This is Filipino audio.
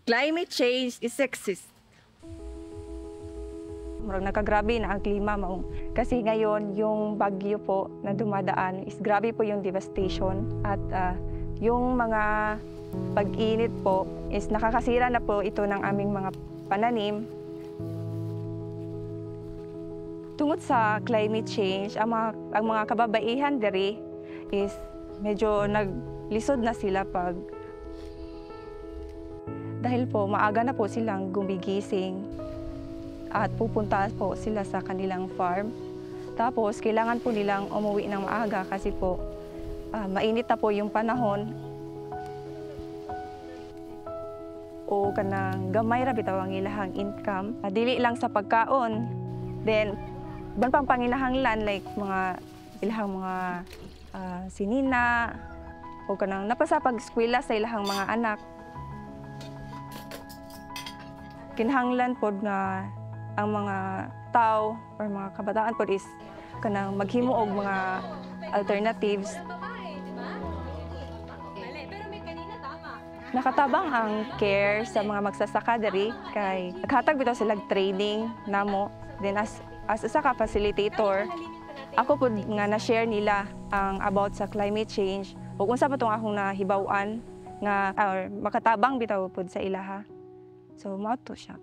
Climate change is sexist. Murag nakagrabe na ang klima mao. Kasi ngayon yung bagyo po na dumadaan is grabe po yung devastation at yung mga pag-init po is nakakasira na po ito ng aming mga pananim. Tungod sa climate change, ang mga kababaihan diri is medyo naglisod na sila dahil po maaga na po silang gumigising at pupunta po sila sa kanilang farm. Tapos kailangan po nilang umuwi ng maaga kasi po mainit na po yung panahon. O kanang gamay ra bitaw ang ilahang income. Dili lang sa pagkaon. Then ban pang panginahanglan like mga ilahang mga sinina o kanang napasa pag-eskwela sa ilahang mga anak. Kinahanglan pod nga ang mga tao or mga kabataan pod is kanang maghimo og mga alternatives. Nakatabang ang CARE sa mga magsasaka diri kay naghatag bitaw sila training namo. Then as isa ka facilitator, ako pod nga na-share nila ang about sa climate change ug unsa pa tong akong nahibaw-an nga or makatabang bitaw pod sa ilaha. So mao to siya.